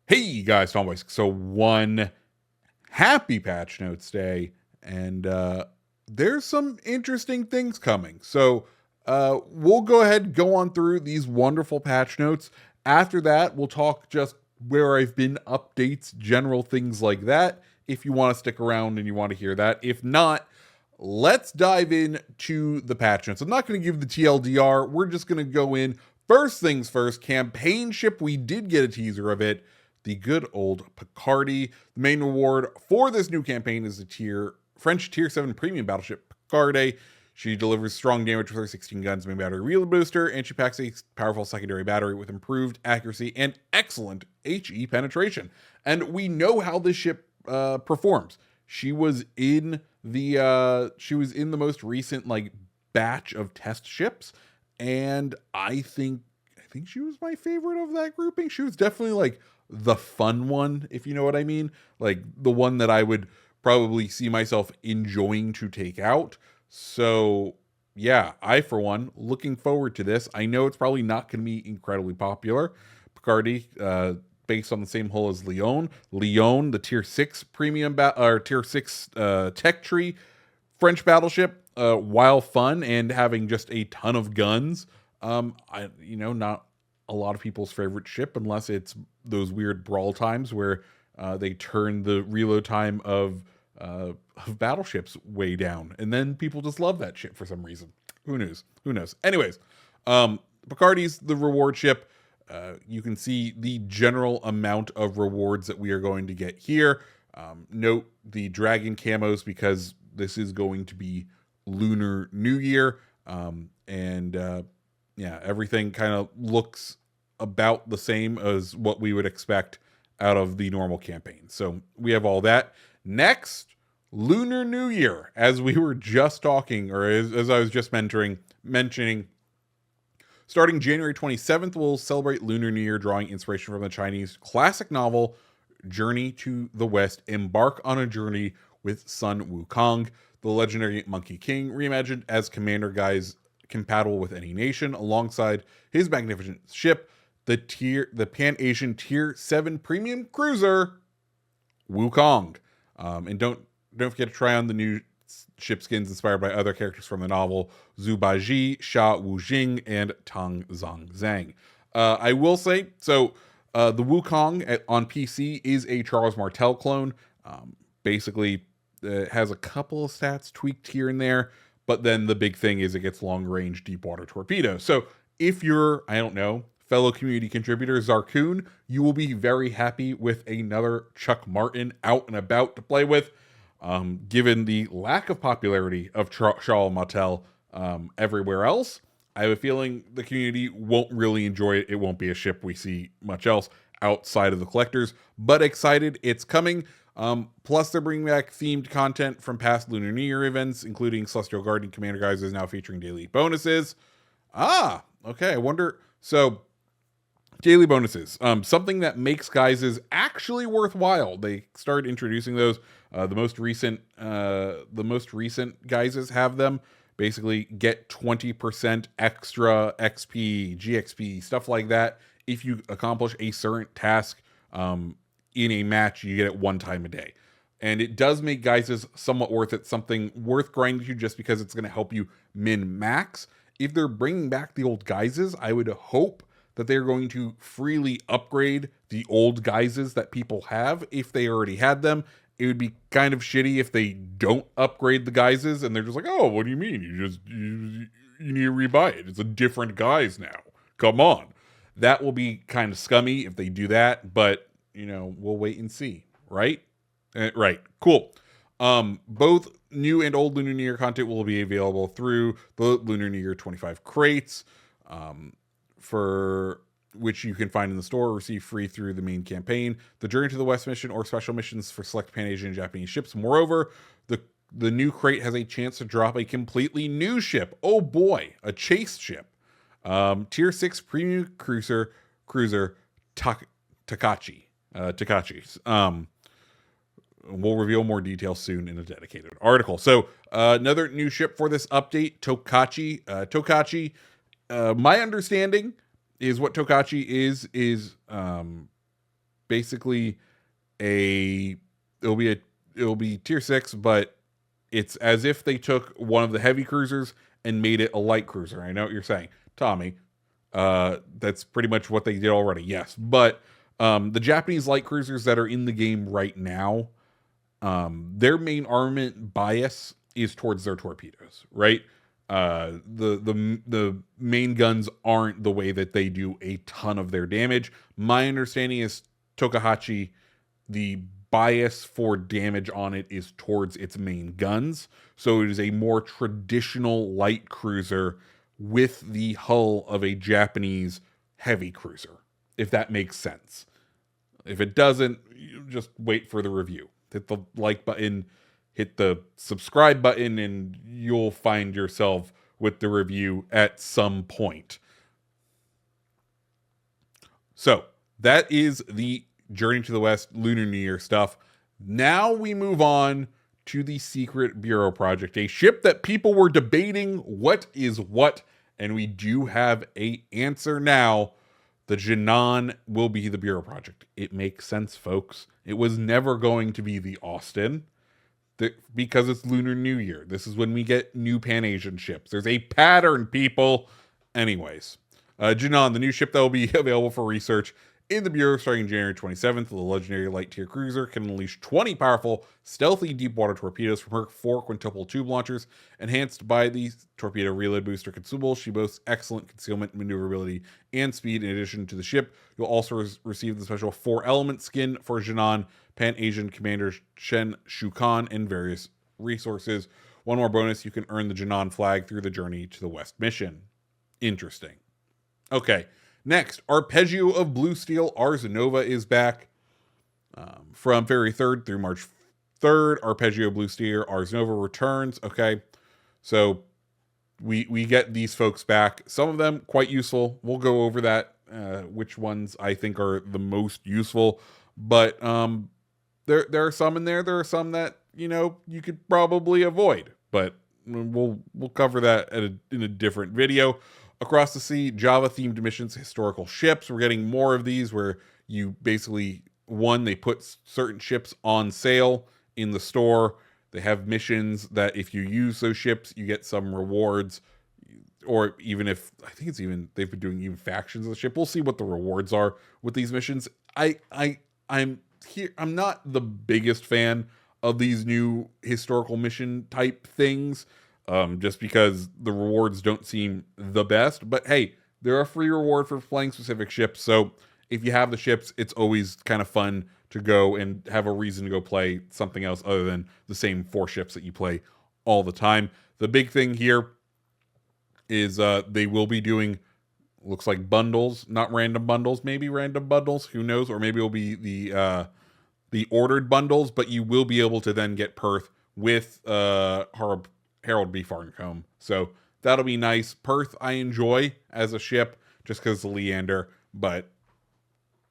Hey guys, Tomboys. So one happy patch notes day, and there's some interesting things coming. So we'll go ahead and go on through these wonderful patch notes. After that, we'll talk just where I've been, updates, general things like that. If you want to stick around and you want to hear that. If not, let's dive in to the patch notes. I'm not going to give the TLDR. We're just going to go in. First things first, campaign ship. We did get a teaser of it, the good old Picardy. The main reward for this new campaign is the French Tier 7 premium battleship Picardy. She delivers strong damage with her 16 guns, main battery reload booster, and she packs a powerful secondary battery with improved accuracy and excellent HE penetration. And we know how this ship performs. She was in the most recent batch of test ships, and I think she was my favorite of that grouping. She was definitely the fun one, if you know what I mean. Like the one that I would probably see myself enjoying to take out. So, yeah, I, for one, looking forward to this. I know it's probably not going to be incredibly popular. Picardy, based on the same hull as Lyon. Lyon, the tier 6 or tier 6 tech tree French battleship, while fun and having just a ton of guns, not a lot of people's favorite ship unless it's those weird brawl times where they turn the reload time of battleships way down, and then people just love that ship for some reason. Who knows? Who knows? Anyways, Picardy's the reward ship. You can see the general amount of rewards that we are going to get here. Note the dragon camos because this is going to be Lunar New Year. Everything kind of looks about the same as what we would expect out of the normal campaign. So we have all that. Next, Lunar New Year, as we were just talking, or as I was just mentioning, starting January 27th, we'll celebrate Lunar New Year, drawing inspiration from the Chinese classic novel Journey to the West. Embark on a journey with Sun Wukong, the legendary Monkey King, reimagined as commander guise compatible with any nation, alongside his magnificent ship, the Pan-Asian Tier 7 premium cruiser, Wukong. And don't forget to try on the new ship skins inspired by other characters from the novel, Zhu Baji, Sha Wujing, and Tang Zhang. I will say, so the Wukong on PC is a Charles Martel clone. Basically, has a couple of stats tweaked here and there, but then the big thing is it gets long-range deep water torpedo. So if you're, I don't know, fellow community contributor Zarkoon, you will be very happy with another Chuck Martin out and about to play with. Given the lack of popularity of Charles Martel everywhere else, I have a feeling the community won't really enjoy it. It won't be a ship we see much else outside of the collectors, but excited it's coming. Plus, they're bringing back themed content from past Lunar New Year events, including Celestial Guardian Commander Guys is now featuring daily bonuses. Okay. I wonder. So, daily bonuses. Something that makes Guises actually worthwhile. They started introducing those. The most recent Guises have them. Basically, get 20% extra XP, GXP, stuff like that. If you accomplish a certain task, in a match, you get it one time a day. And it does make Guises somewhat worth it, something worth grinding to just because it's going to help you min-max. If they're bringing back the old Guises, I would hope that they're going to freely upgrade the old Guises that people have if they already had them. It would be kind of shitty if they don't upgrade the Guises and they're just like, oh, what do you mean? You need to rebuy it. It's a different Guise now. Come on. That will be kind of scummy if they do that, but we'll wait and see, right? Right. Cool. Both new and old Lunar New Year content will be available through the Lunar New Year 25 crates, for which you can find in the store or receive free through the main campaign, the Journey to the West mission, or special missions for select Pan-Asian and Japanese ships. Moreover, the new crate has a chance to drop a completely new ship. Oh boy, a chase ship. Tier 6 premium cruiser Takachi. We'll reveal more details soon in a dedicated article. So another new ship for this update, Tokachi. Tokachi, my understanding is what Tokachi is basically a it'll be tier 6, but it's as if they took one of the heavy cruisers and made it a light cruiser. I know what you're saying, Tommy. That's pretty much what they did already. Yes, but the Japanese light cruisers that are in the game right now, their main armament bias is towards their torpedoes, right? The main guns aren't the way that they do a ton of their damage. My understanding is Tokahashi, the bias for damage on it is towards its main guns. So it is a more traditional light cruiser with the hull of a Japanese heavy cruiser, if that makes sense. If it doesn't, you just wait for the review. Hit the like button, hit the subscribe button, and you'll find yourself with the review at some point. So that is the Journey to the West Lunar New Year stuff. Now we move on to the Secret Bureau project, a ship that people were debating what is what, and we do have a answer now. The Jinan will be the Bureau project. It makes sense, folks. It was never going to be the Austin because it's Lunar New Year. This is when we get new Pan-Asian ships. There's a pattern, people. Anyways, Jinan, the new ship that will be available for research in the Bureau starting January 27th, the legendary light tier cruiser can unleash 20 powerful, stealthy deep water torpedoes from her 4 quintuple tube launchers. Enhanced by the torpedo reload booster consumable, she boasts excellent concealment, maneuverability, and speed. In addition to the ship, you'll also receive the special 4-element skin for Jinan, Pan-Asian Commander Shen Shukan, and various resources. One more bonus, you can earn the Jinan flag through the Journey to the West mission. Interesting. Okay. Next, Arpeggio of Blue Steel, Ars Nova is back. From February 3rd through March 3rd, Arpeggio Blue Steel, Ars Nova returns. Okay, so we get these folks back. Some of them quite useful. We'll go over that, which ones I think are the most useful. But there are some in there. There are some that, you could probably avoid. But we'll cover that in a different video. Across the Sea, Java-themed missions, historical ships. We're getting more of these where you basically, they put certain ships on sale in the store. They have missions that if you use those ships, you get some rewards. Or even if, I think it's even, they've been doing even factions of the ship. We'll see what the rewards are with these missions. I'm not the biggest fan of these new historical mission type things. Just because the rewards don't seem the best. But hey, they're a free reward for playing specific ships. So if you have the ships, it's always kind of fun to go and have a reason to go play something else other than the same 4 ships that you play all the time. The big thing here is they will be doing, looks like bundles, not random bundles, maybe random bundles, who knows? Or maybe it'll be the ordered bundles, but you will be able to then get Perth with Harold B. Farncombe. So that'll be nice. Perth, I enjoy as a ship just because of Leander. But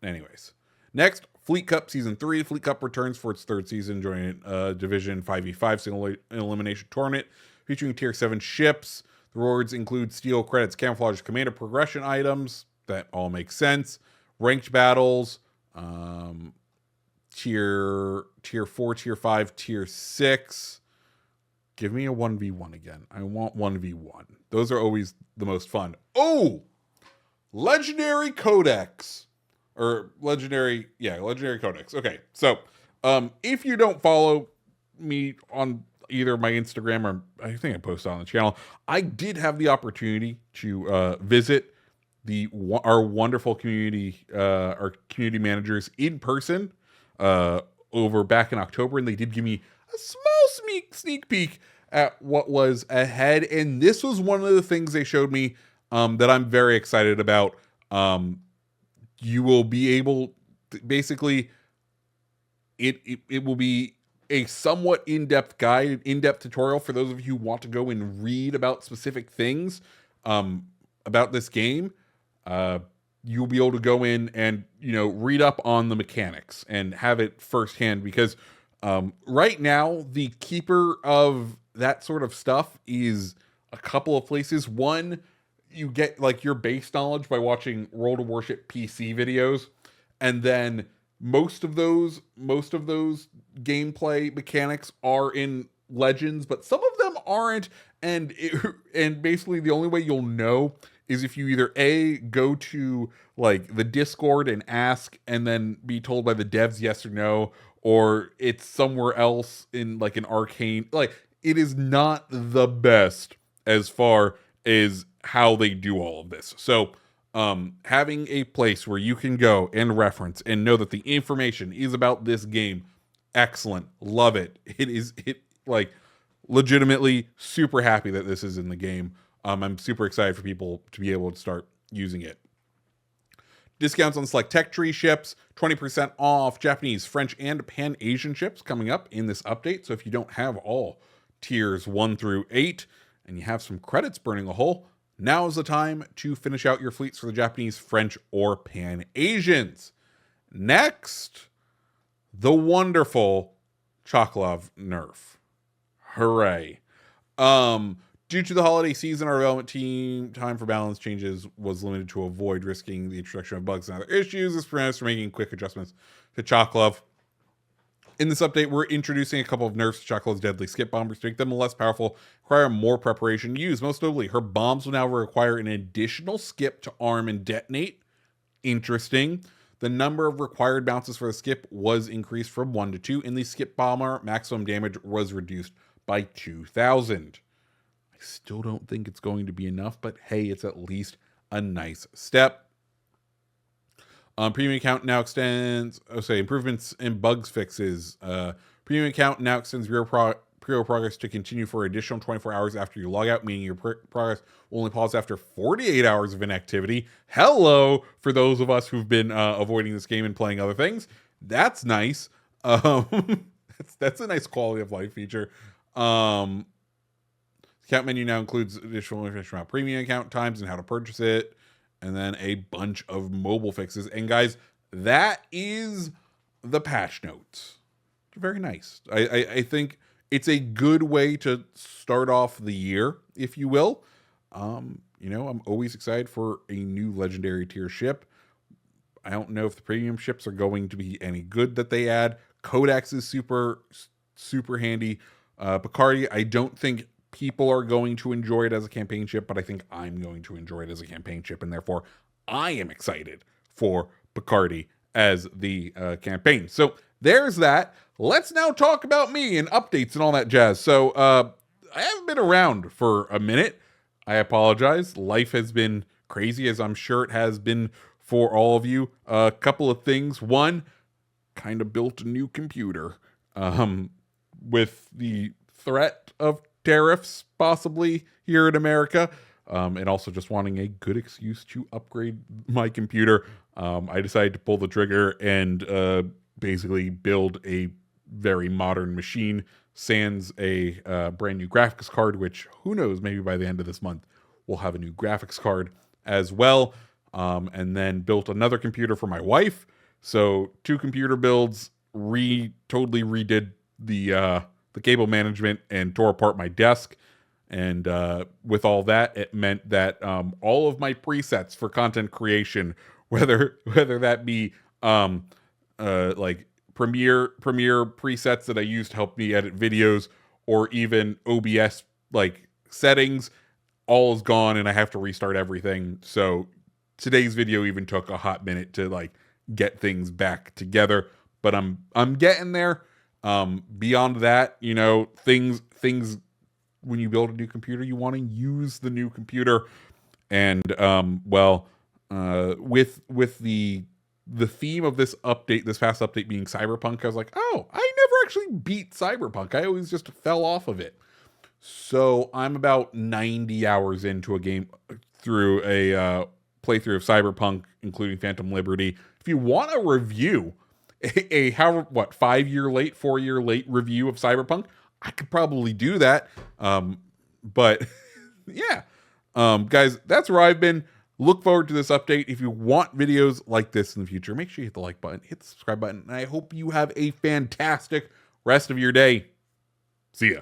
anyways. Next, Fleet Cup Season 3. Fleet Cup returns for its 3rd season, joining Division 5v5 single elimination tournament featuring Tier 7 ships. The rewards include steel credits, camouflage, commander progression items. That all makes sense. Ranked battles. Tier 4, Tier 5, Tier 6. Give me a 1v1 again. I want 1v1. Those are always the most fun. Oh! Legendary Codex. Or Legendary Codex. Okay, so if you don't follow me on either my Instagram or I think I posted on the channel, I did have the opportunity to visit our wonderful community, our community managers in person over back in October, and they did give me a small sneak peek at what was ahead. And this was one of the things they showed me that I'm very excited about. You will be able to, basically, it will be a somewhat in-depth guide, in-depth tutorial for those of you who want to go and read about specific things about this game. You'll be able to go in and, read up on the mechanics and have it firsthand, because right now, the keeper of that sort of stuff is a couple of places. One, you get like your base knowledge by watching World of Warship PC videos, and then most of those gameplay mechanics are in Legends, but some of them aren't. And basically the only way you'll know is if you either A, go to like the Discord and ask and then be told by the devs yes or no, or it's somewhere else in like an arcane. Like, it is not the best as far as how they do all of this. So having a place where you can go and reference and know that the information is about this game, excellent, love it. It like legitimately super happy that this is in the game. I'm super excited for people to be able to start using it. Discounts on select tech tree ships, 20% off Japanese, French, and Pan-Asian ships coming up in this update. So if you don't have all tiers 1 through 8 and you have some credits burning a hole, now is the time to finish out your fleets for the Japanese, French, or Pan-Asians. Next, the wonderful Chocolov nerf. Hooray. Due to the holiday season, our development team time for balance changes was limited to avoid risking the introduction of bugs and other issues. This prevents us from making quick adjustments to Chocolov. In this update, we're introducing a couple of nerfs to Chocolov's deadly skip bombers to make them less powerful, require more preparation to use. Most notably, her bombs will now require an additional skip to arm and detonate. Interesting. The number of required bounces for the skip was increased from 1 to 2, and the skip bomber maximum damage was reduced by 2,000. I still don't think it's going to be enough, but hey, it's at least a nice step. Premium account now extends, improvements and bugs fixes. Premium account now extends pre-order progress to continue for additional 24 hours after you log out, meaning your progress will only pause after 48 hours of inactivity. Hello, for those of us who've been avoiding this game and playing other things. That's nice. That's a nice quality of life feature. Account menu now includes additional information about premium account times and how to purchase it, and then a bunch of mobile fixes. And guys, that is the patch notes. Very nice. I think it's a good way to start off the year, if you will. I'm always excited for a new legendary tier ship. I don't know if the premium ships are going to be any good that they add. Codex is super, super handy. Picardy, I don't think people are going to enjoy it as a campaign ship, but I think I'm going to enjoy it as a campaign ship, and therefore I am excited for Picardy as the campaign. So there's that. Let's now talk about me and updates and all that jazz. So I haven't been around for a minute. I apologize. Life has been crazy, as I'm sure it has been for all of you. A couple of things. One, kind of built a new computer with the threat of tariffs possibly here in America, and also just wanting a good excuse to upgrade my computer. I decided to pull the trigger and basically build a very modern machine, sans a brand new graphics card, which who knows, maybe by the end of this month we'll have a new graphics card as well. And then built another computer for my wife. So 2 computer builds, totally redid the cable management and tore apart my desk. And with all that, it meant that all of my presets for content creation, whether that be like Premiere presets that I use to help me edit videos, or even OBS like settings, all is gone, and I have to restart everything. So today's video even took a hot minute to like get things back together, but I'm getting there. Beyond that, things when you build a new computer, you want to use the new computer. And with the theme of this update, this past update being Cyberpunk, I was like, oh, I never actually beat Cyberpunk. I always just fell off of it. So I'm about 90 hours into a game through a playthrough of Cyberpunk, including Phantom Liberty. If you want a review, a 4-year late review of Cyberpunk, I could probably do that. But yeah, guys, that's where I've been. Look forward to this update. If you want videos like this in the future, make sure you hit the like button, hit the subscribe button, and I hope you have a fantastic rest of your day. See ya.